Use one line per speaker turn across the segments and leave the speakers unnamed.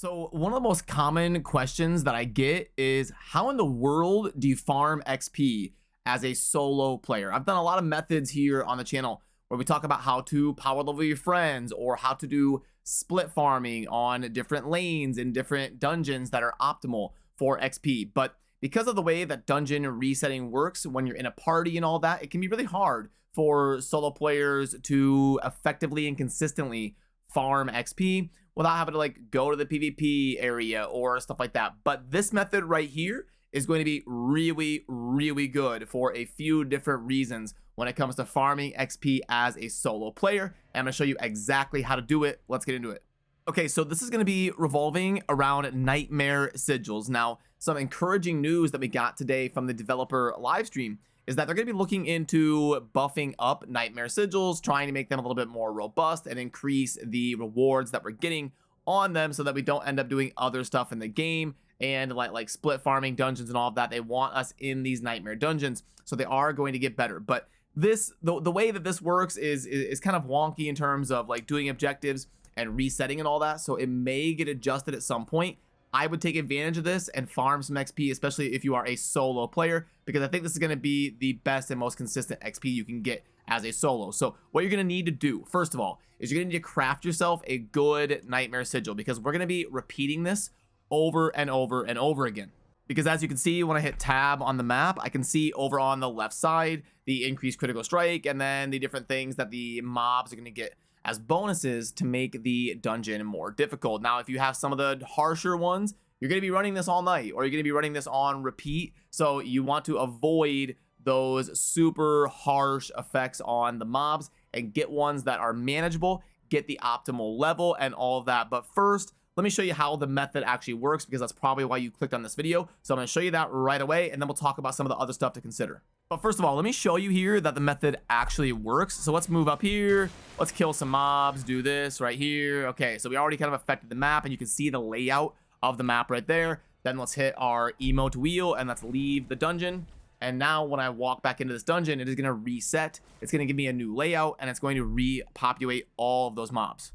So one of the most common questions that I get is how in the world do you farm XP as a solo player? I've done a lot of methods here on the channel where we talk about how to power level your friends or how to do split farming on different lanes in different dungeons that are optimal for XP. But because of the way that dungeon resetting works when you're in a party and all that, it can be really hard for solo players to effectively and consistently farm XP without having to like go to the PvP area or stuff like that. But this method right here is going to be really good for a few different reasons when it comes to farming XP as a solo player. And I'm going to show you exactly how to do it. Let's get into it. Okay, so this is going to be revolving around nightmare sigils. Now, some encouraging news that we got today from the developer live stream is that they're going to be looking into buffing up nightmare sigils, trying to make them a little bit more robust and increase the rewards that we're getting on them so that we don't end up doing other stuff in the game and like split farming dungeons and all of that. They want us in these nightmare dungeons, so they are going to get better. But this the way that this works is kind of wonky in terms of like doing objectives and resetting and all that, so it may get adjusted at some point. I would take advantage of this and farm some XP, especially if you are a solo player, because I think this is going to be the best and most consistent XP you can get as a solo. So what you're going to need to do, first of all, is you're going to need to craft yourself a good nightmare sigil, because we're going to be repeating this over and over and over again. Because as you can see, when I hit tab on the map, I can see over on the left side the increased critical strike and then the different things that the mobs are going to get as bonuses to make the dungeon more difficult. Now, if you have some of the harsher ones, you're going to be running this all night, or you're going to be running this on repeat. So you want to avoid those super harsh effects on the mobs and get ones that are manageable, get the optimal level and all of that. But first, let me show you how the method actually works, because that's probably why you clicked on this video. So I'm going to show you that right away, and then we'll talk about some of the other stuff to consider. But first of all, let me show you here that the method actually works. So let's move up here. Let's kill some mobs, do this right here. Okay, so we already kind of affected the map, and you can see the layout of the map right there. Then let's hit our emote wheel, and let's leave the dungeon. And now when I walk back into this dungeon, it is going to reset. It's going to give me a new layout, and it's going to repopulate all of those mobs.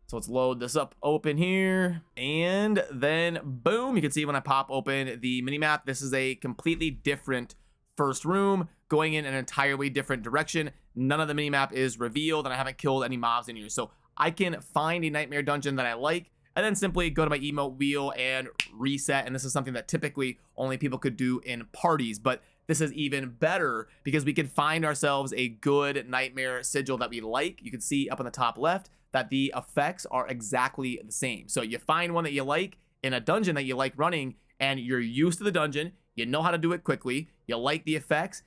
So let's load this up open here, and then boom, you can see when I pop open the minimap, this is a completely different first room going in an entirely different direction. None of the minimap is revealed, and I haven't killed any mobs in here. So I can find a nightmare dungeon that I like and then simply go to my emote wheel and reset. And this is something that typically only people could do in parties, but this is even better because we can find ourselves a good nightmare sigil that we like. You can see up on the top left that the effects are exactly the same. So you find one that you like in a dungeon that you like running, and you're used to the dungeon, you know how to do it quickly, you like the effects,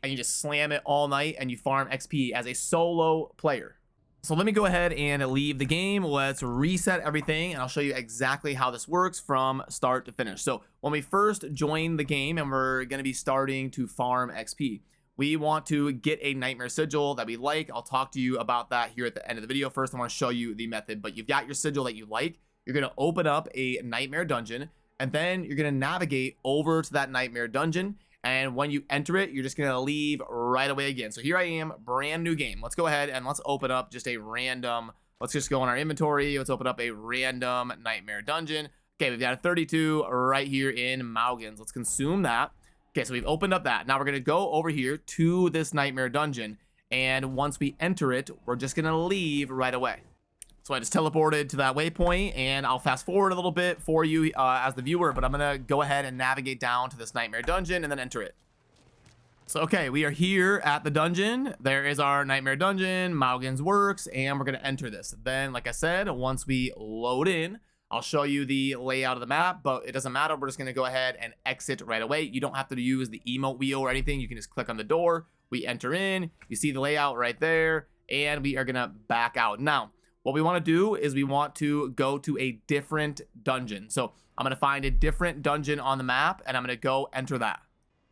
and you just slam it all night and you farm XP as a solo player. So let me go ahead and leave the game. Let's reset everything, and I'll show you exactly how this works from start to finish. So when we first join the game and we're going to be starting to farm XP, we want to get a nightmare sigil that we like. I'll talk to you about that here at the end of the video. First, I want to show you the method, but you've got your sigil that you like. You're going to open up a nightmare dungeon, and then you're going to navigate over to that nightmare dungeon. And when you enter it, you're just going to leave right away again. So here I am, brand new game. Let's go ahead and let's open up just a random, let's just go in our inventory. Let's open up a random nightmare dungeon. Okay, we've got a 32 right here in Maugens. Let's consume that. Okay, so we've opened up that. Now we're going to go over here to this nightmare dungeon. And once we enter it, we're just going to leave right away. So I just teleported to that waypoint, and I'll fast forward a little bit for you as the viewer, but I'm going to go ahead and navigate down to this nightmare dungeon and then enter it. So, okay, we are here at the dungeon. There is our nightmare dungeon, Maugens Works, and we're going to enter this. Then, like I said, once we load in, I'll show you the layout of the map, but it doesn't matter. We're just going to go ahead and exit right away. You don't have to use the emote wheel or anything. You can just click on the door. We enter in. You see the layout right there, and we are going to back out. Now, what we want to do is we want to go to a different dungeon. So I'm going to find a different dungeon on the map, and I'm going to go enter that.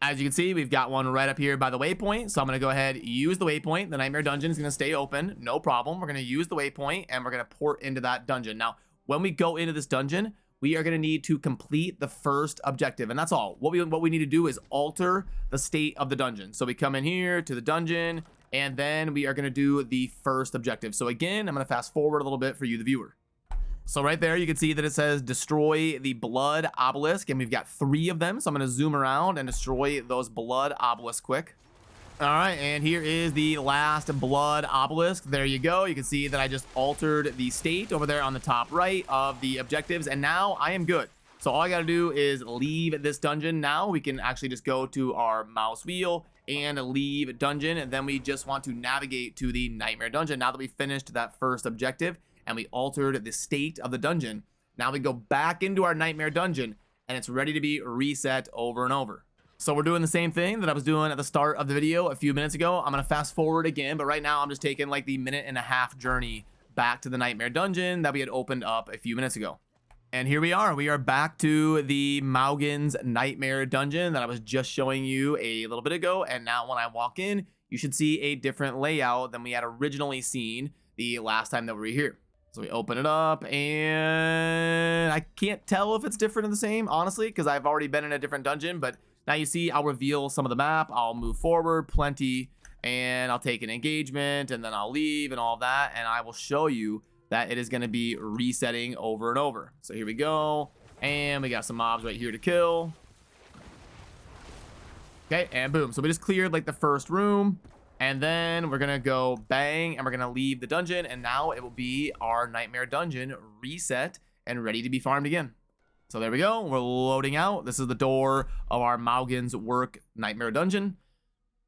As you can see, we've got one right up here by the waypoint. So I'm going to go ahead, use the waypoint. The nightmare dungeon is going to stay open. No problem. We're going to use the waypoint, and we're going to port into that dungeon. Now, when we go into this dungeon, we are going to need to complete the first objective, and that's all. What we need to do is alter the state of the dungeon. So we come in here to the dungeon, and then we are going to do the first objective. So again, I'm going to fast forward a little bit for you, the viewer. So right there, you can see that it says destroy the blood obelisk, and we've got 3 of them. So I'm going to zoom around and destroy those blood obelisks quick. All right, and here is the last blood obelisk. There you go. You can see that I just altered the state over there on the top right of the objectives, and now I am good. So all I got to do is leave this dungeon. Now we can actually just go to our mouse wheel and leave dungeon, and then we just want to navigate to the nightmare dungeon. Now that we finished that first objective and we altered the state of the dungeon, now we go back into our nightmare dungeon, and it's ready to be reset over and over. So we're doing the same thing that I was doing at the start of the video a few minutes ago. I'm going to fast forward again, but right now I'm just taking like the 1.5-minute journey back to the nightmare dungeon that we had opened up a few minutes ago. And here we are. We are back to the Maugan's nightmare dungeon that I was just showing you a little bit ago. And now when I walk in, you should see a different layout than we had originally seen the last time that we were here. So we open it up, and I can't tell if it's different or the same, honestly, because I've already been in a different dungeon. But now you see I'll reveal some of the map, I'll move forward plenty, and I'll take an engagement, and then I'll leave and all that, and I will show you that it is going to be resetting over and over. So here we go, and we got some mobs right here to kill. Okay, and boom. So we just cleared like the first room, and then we're going to go bang, and we're going to leave the dungeon, and now it will be our nightmare dungeon reset and ready to be farmed again. So there we go. We're loading out. This is the door of our Maugan's work nightmare dungeon.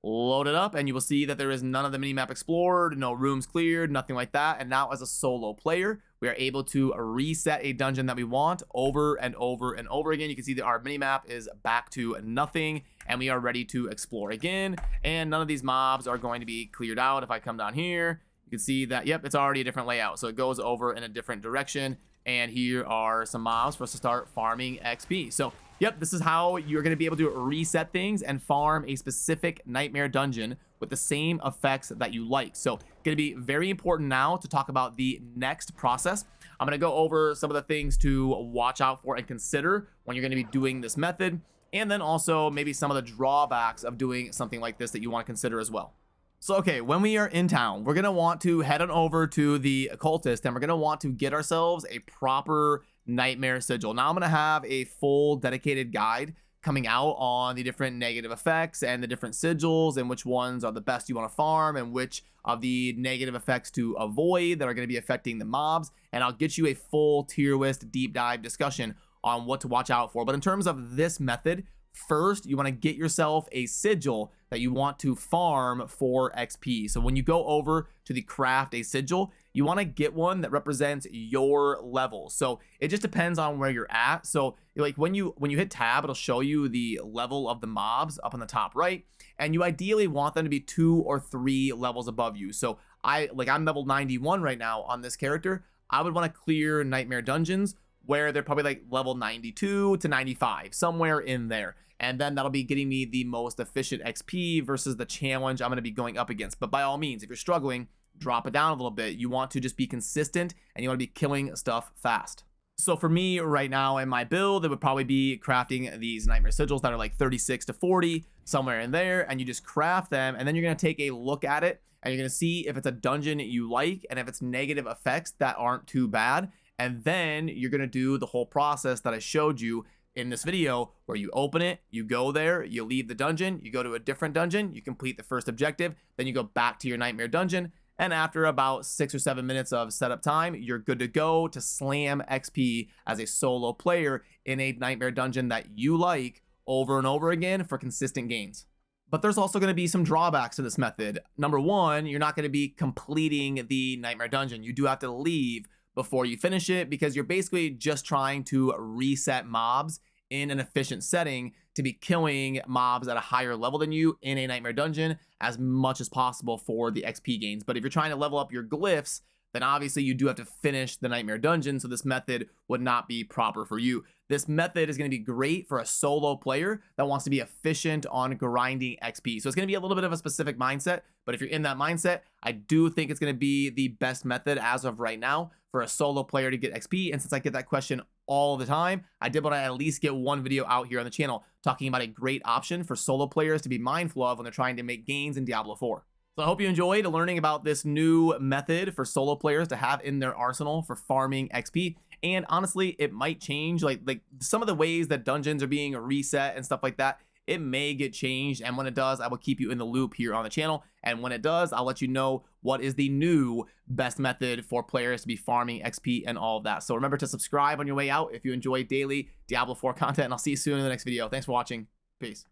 Load it up, and you will see that there is none of the minimap explored, no rooms cleared, nothing like that. And now as a solo player, we are able to reset a dungeon that we want over and over and over again. You can see that our minimap is back to nothing, and we are ready to explore again. And none of these mobs are going to be cleared out. If I come down here, you can see that, yep, it's already a different layout. So it goes over in a different direction. And here are some mobs for us to start farming XP. So, yep, this is how you're going to be able to reset things and farm a specific nightmare dungeon with the same effects that you like. So, going to be very important now to talk about the next process. I'm going to go over some of the things to watch out for and consider when you're going to be doing this method. And then also maybe some of the drawbacks of doing something like this that you want to consider as well. So, okay, when we are in town, we're going to want to head on over to the occultist, and we're going to want to get ourselves a proper nightmare sigil. Now, I'm going to have a full dedicated guide coming out on the different negative effects and the different sigils and which ones are the best you want to farm and which of the negative effects to avoid that are going to be affecting the mobs. And I'll get you a full tier list deep dive discussion on what to watch out for. But in terms of this method, first, you want to get yourself a sigil that you want to farm for XP. So when you go over to the craft a sigil, you want to get one that represents your level. So it just depends on where you're at. So like when you hit tab, it'll show you the level of the mobs up on the top right, and you ideally want them to be 2 or 3 levels above you. So I'm level 91 right now on this character. I would want to clear nightmare dungeons where they're probably like level 92 to 95, somewhere in there. And then that'll be getting me the most efficient XP versus the challenge I'm going to be going up against. But by all means, if you're struggling, drop it down a little bit. You want to just be consistent, and you want to be killing stuff fast. So for me right now in my build, it would probably be crafting these nightmare sigils that are like 36 to 40, somewhere in there. And you just craft them, and then you're going to take a look at it, and you're going to see if it's a dungeon you like, and if it's negative effects that aren't too bad. And then you're going to do the whole process that I showed you in this video, where you open it, you go there, you leave the dungeon, you go to a different dungeon, you complete the first objective, then you go back to your nightmare dungeon, and after about 6 or 7 minutes of setup time, you're good to go to slam XP as a solo player in a nightmare dungeon that you like over and over again for consistent gains. But there's also going to be some drawbacks to this method. Number one, you're not going to be completing the nightmare dungeon. You do have to leave before you finish it, because you're basically just trying to reset mobs in an efficient setting to be killing mobs at a higher level than you in a nightmare dungeon as much as possible for the XP gains. But if you're trying to level up your glyphs, then obviously you do have to finish the nightmare dungeon, so this method would not be proper for you. This method is going to be great for a solo player that wants to be efficient on grinding XP. So it's going to be a little bit of a specific mindset, but if you're in that mindset, I do think it's going to be the best method as of right now for a solo player to get XP. And since I get that question all the time, I did want to at least get one video out here on the channel talking about a great option for solo players to be mindful of when they're trying to make gains in Diablo 4. So I hope you enjoyed learning about this new method for solo players to have in their arsenal for farming XP. And honestly, it might change, like some of the ways that dungeons are being reset and stuff like that. It may get changed, and when it does, I will keep you in the loop here on the channel. And when it does, I'll let you know what is the new best method for players to be farming XP and all of that. So remember to subscribe on your way out if you enjoy daily Diablo 4 content, and I'll see you soon in the next video. Thanks for watching. Peace.